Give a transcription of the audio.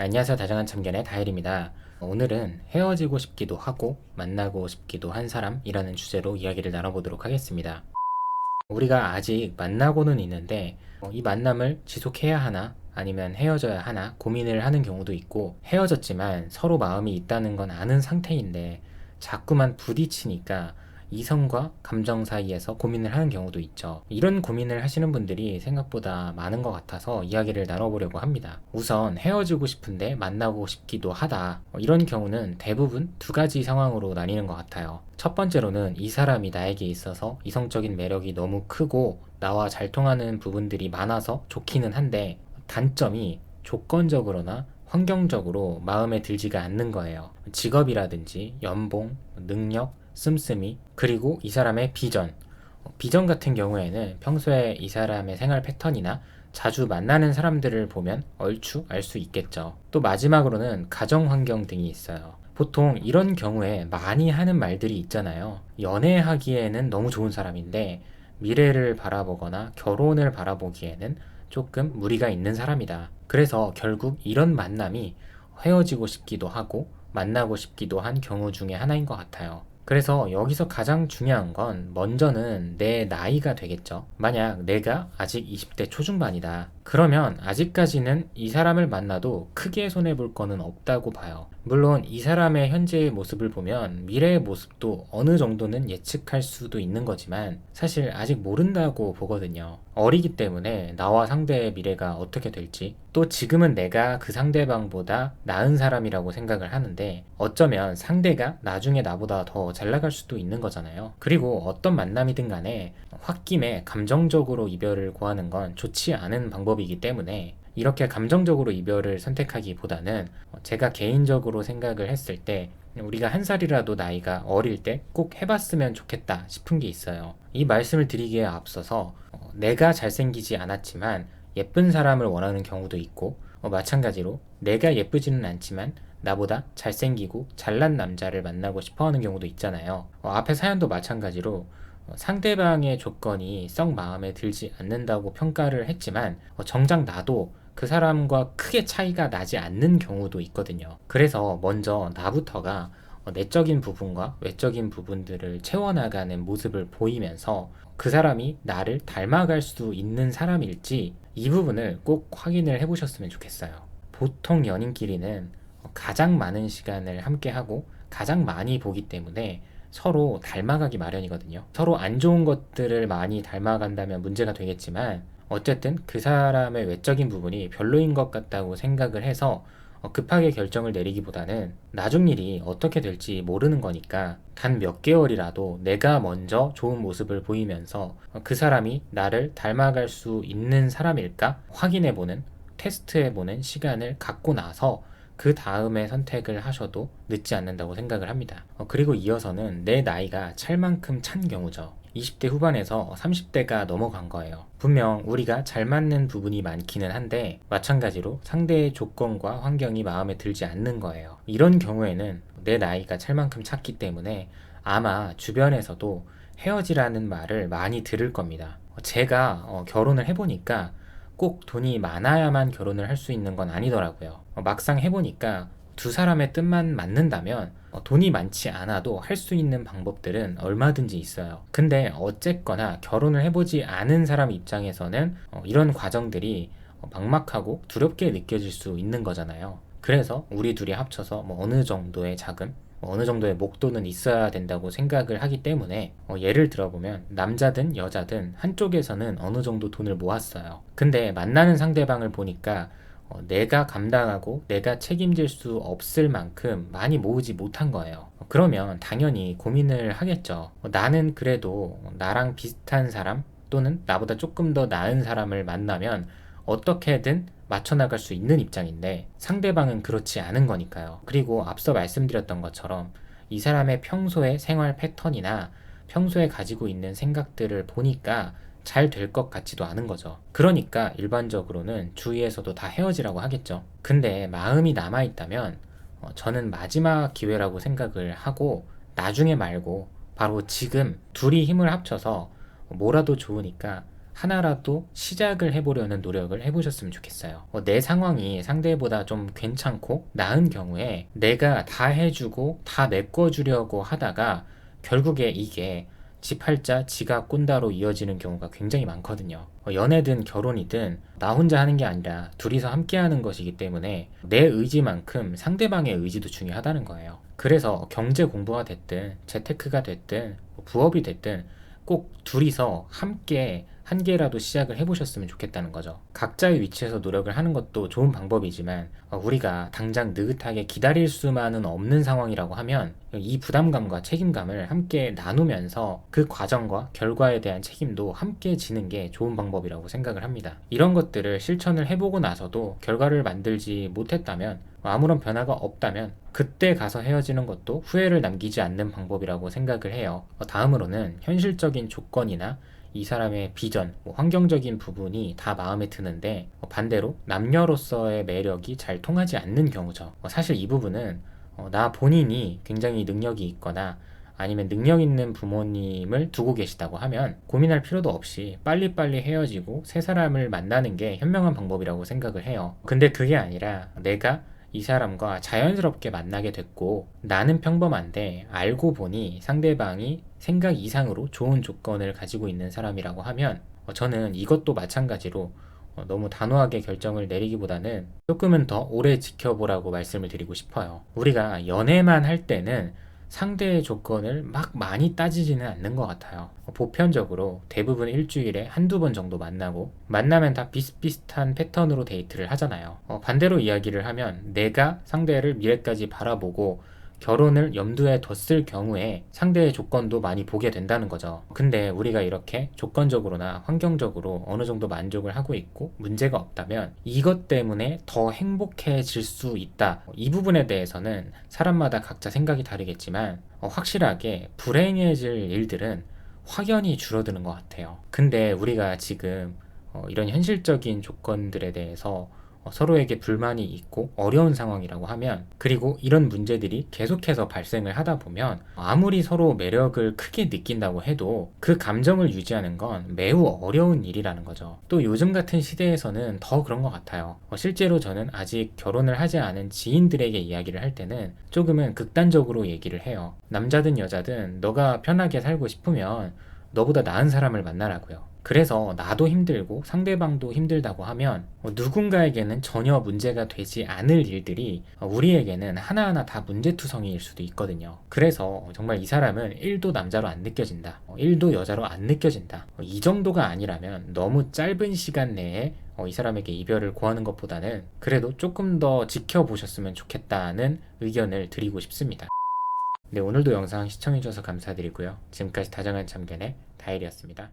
안녕하세요. 다정한 참견의 다일입니다. 오늘은 헤어지고 싶기도 하고 만나고 싶기도 한 사람이라는 주제로 이야기를 나눠보도록 하겠습니다. 우리가 아직 만나고는 있는데 이 만남을 지속해야 하나 아니면 헤어져야 하나 고민을 하는 경우도 있고, 헤어졌지만 서로 마음이 있다는 건 아는 상태인데 자꾸만 부딪히니까 이성과 감정 사이에서 고민을 하는 경우도 있죠. 이런 고민을 하시는 분들이 생각보다 많은 것 같아서 이야기를 나눠보려고 합니다. 우선 헤어지고 싶은데 만나고 싶기도 하다, 이런 경우는 대부분 두 가지 상황으로 나뉘는 것 같아요. 첫 번째로는 이 사람이 나에게 있어서 이성적인 매력이 너무 크고 나와 잘 통하는 부분들이 많아서 좋기는 한데, 단점이 조건적으로나 환경적으로 마음에 들지가 않는 거예요. 직업이라든지 연봉, 능력, 씀씀이, 그리고 이 사람의 비전. 비전 같은 경우에는 평소에 이 사람의 생활 패턴이나 자주 만나는 사람들을 보면 얼추 알 수 있겠죠. 또 마지막으로는 가정 환경 등이 있어요. 보통 이런 경우에 많이 하는 말들이 있잖아요. 연애하기에는 너무 좋은 사람인데 미래를 바라보거나 결혼을 바라보기에는 조금 무리가 있는 사람이다. 그래서 결국 이런 만남이 헤어지고 싶기도 하고 만나고 싶기도 한 경우 중에 하나인 것 같아요. 그래서 여기서 가장 중요한 건 먼저는 내 나이가 되겠죠. 만약 내가 아직 20대 초중반이다, 그러면 아직까지는 이 사람을 만나도 크게 손해볼 거는 없다고 봐요. 물론 이 사람의 현재의 모습을 보면 미래의 모습도 어느 정도는 예측할 수도 있는 거지만 사실 아직 모른다고 보거든요. 어리기 때문에 나와 상대의 미래가 어떻게 될지, 또 지금은 내가 그 상대방보다 나은 사람이라고 생각을 하는데 어쩌면 상대가 나중에 나보다 더 잘 나갈 수도 있는 거잖아요. 그리고 어떤 만남이든 간에 홧김에 감정적으로 이별을 고하는 건 좋지 않은 방법이기 때문에 이렇게 감정적으로 이별을 선택하기보다는 제가 개인적으로 생각을 했을 때 우리가 한 살이라도 나이가 어릴 때 꼭 해봤으면 좋겠다 싶은 게 있어요. 이 말씀을 드리기에 앞서서 내가 잘생기지 않았지만 예쁜 사람을 원하는 경우도 있고, 마찬가지로 내가 예쁘지는 않지만 나보다 잘생기고 잘난 남자를 만나고 싶어 하는 경우도 있잖아요. 앞에 사연도 마찬가지로 상대방의 조건이 썩 마음에 들지 않는다고 평가를 했지만 정작 나도 그 사람과 크게 차이가 나지 않는 경우도 있거든요. 그래서 먼저 나부터가 내적인 부분과 외적인 부분들을 채워나가는 모습을 보이면서 그 사람이 나를 닮아갈 수 있는 사람일지 이 부분을 꼭 확인을 해보셨으면 좋겠어요. 보통 연인끼리는 가장 많은 시간을 함께하고 가장 많이 보기 때문에 서로 닮아가기 마련이거든요. 서로 안 좋은 것들을 많이 닮아간다면 문제가 되겠지만 어쨌든 그 사람의 외적인 부분이 별로인 것 같다고 생각을 해서 급하게 결정을 내리기보다는 나중 일이 어떻게 될지 모르는 거니까 단 몇 개월이라도 내가 먼저 좋은 모습을 보이면서 그 사람이 나를 닮아갈 수 있는 사람일까 확인해보는, 테스트해보는 시간을 갖고 나서 그 다음에 선택을 하셔도 늦지 않는다고 생각을 합니다. 그리고 이어서는 내 나이가 찰 만큼 찬 경우죠. 20대 후반에서 30대가 넘어간 거예요. 분명 우리가 잘 맞는 부분이 많기는 한데 마찬가지로 상대의 조건과 환경이 마음에 들지 않는 거예요. 이런 경우에는 내 나이가 찰 만큼 찼기 때문에 아마 주변에서도 헤어지라는 말을 많이 들을 겁니다. 제가 결혼을 해보니까 꼭 돈이 많아야만 결혼을 할 수 있는 건 아니더라고요. 막상 해보니까 두 사람의 뜻만 맞는다면 돈이 많지 않아도 할 수 있는 방법들은 얼마든지 있어요. 근데 어쨌거나 결혼을 해보지 않은 사람 입장에서는 이런 과정들이 막막하고 두렵게 느껴질 수 있는 거잖아요. 그래서 우리 둘이 합쳐서 어느 정도의 자금, 어느 정도의 목돈은 있어야 된다고 생각을 하기 때문에 예를 들어보면 남자든 여자든 한쪽에서는 어느 정도 돈을 모았어요. 근데 만나는 상대방을 보니까 내가 감당하고 내가 책임질 수 없을 만큼 많이 모으지 못한 거예요. 그러면 당연히 고민을 하겠죠. 나는 그래도 나랑 비슷한 사람 또는 나보다 조금 더 나은 사람을 만나면 어떻게든 맞춰나갈 수 있는 입장인데 상대방은 그렇지 않은 거니까요. 그리고 앞서 말씀드렸던 것처럼 이 사람의 평소의 생활 패턴이나 평소에 가지고 있는 생각들을 보니까 잘 될 것 같지도 않은 거죠. 그러니까 일반적으로는 주위에서도 다 헤어지라고 하겠죠. 근데 마음이 남아있다면 저는 마지막 기회라고 생각을 하고 나중에 말고 바로 지금 둘이 힘을 합쳐서 뭐라도 좋으니까 하나라도 시작을 해보려는 노력을 해보셨으면 좋겠어요. 내 상황이 상대보다 좀 괜찮고 나은 경우에 내가 다 해주고 다 메꿔주려고 하다가 결국에 이게 지 팔자 지가 꼰다로 이어지는 경우가 굉장히 많거든요. 연애든 결혼이든 나 혼자 하는 게 아니라 둘이서 함께 하는 것이기 때문에 내 의지만큼 상대방의 의지도 중요하다는 거예요. 그래서 경제 공부가 됐든 재테크가 됐든 부업이 됐든 꼭 둘이서 함께 한 개라도 시작을 해보셨으면 좋겠다는 거죠. 각자의 위치에서 노력을 하는 것도 좋은 방법이지만 우리가 당장 느긋하게 기다릴 수만은 없는 상황이라고 하면 이 부담감과 책임감을 함께 나누면서 그 과정과 결과에 대한 책임도 함께 지는 게 좋은 방법이라고 생각을 합니다. 이런 것들을 실천을 해보고 나서도 결과를 만들지 못했다면 아무런 변화가 없다면 그때 가서 헤어지는 것도 후회를 남기지 않는 방법이라고 생각을 해요. 다음으로는 현실적인 조건이나 이 사람의 비전, 환경적인 부분이 다 마음에 드는데 반대로 남녀로서의 매력이 잘 통하지 않는 경우죠. 사실 이 부분은 나 본인이 굉장히 능력이 있거나 아니면 능력 있는 부모님을 두고 계시다고 하면 고민할 필요도 없이 빨리빨리 헤어지고 새 사람을 만나는 게 현명한 방법이라고 생각을 해요. 근데 그게 아니라 내가 이 사람과 자연스럽게 만나게 됐고 나는 평범한데 알고 보니 상대방이 생각 이상으로 좋은 조건을 가지고 있는 사람이라고 하면 저는 이것도 마찬가지로 너무 단호하게 결정을 내리기보다는 조금은 더 오래 지켜보라고 말씀을 드리고 싶어요. 우리가 연애만 할 때는 상대의 조건을 막 많이 따지지는 않는 것 같아요. 보편적으로 대부분 일주일에 한두 번 정도 만나고 만나면 다 비슷비슷한 패턴으로 데이트를 하잖아요. 반대로 이야기를 하면 내가 상대를 미래까지 바라보고 결혼을 염두에 뒀을 경우에 상대의 조건도 많이 보게 된다는 거죠. 근데 우리가 이렇게 조건적으로나 환경적으로 어느 정도 만족을 하고 있고 문제가 없다면 이것 때문에 더 행복해질 수 있다. 이 부분에 대해서는 사람마다 각자 생각이 다르겠지만 확실하게 불행해질 일들은 확연히 줄어드는 것 같아요. 근데 우리가 지금 이런 현실적인 조건들에 대해서 서로에게 불만이 있고 어려운 상황이라고 하면 그리고 이런 문제들이 계속해서 발생을 하다 보면 아무리 서로 매력을 크게 느낀다고 해도 그 감정을 유지하는 건 매우 어려운 일이라는 거죠. 또 요즘 같은 시대에서는 더 그런 것 같아요. 실제로 저는 아직 결혼을 하지 않은 지인들에게 이야기를 할 때는 조금은 극단적으로 얘기를 해요. 남자든 여자든 너가 편하게 살고 싶으면 너보다 나은 사람을 만나라고요. 그래서 나도 힘들고 상대방도 힘들다고 하면 누군가에게는 전혀 문제가 되지 않을 일들이 우리에게는 하나하나 다 문제투성이일 수도 있거든요. 그래서 정말 이 사람은 1도 남자로 안 느껴진다, 1도 여자로 안 느껴진다, 이 정도가 아니라면 너무 짧은 시간 내에 이 사람에게 이별을 고하는 것보다는 그래도 조금 더 지켜보셨으면 좋겠다는 의견을 드리고 싶습니다. 네, 오늘도 영상 시청해주셔서 감사드리고요. 지금까지 다정한 참견의 다일이었습니다.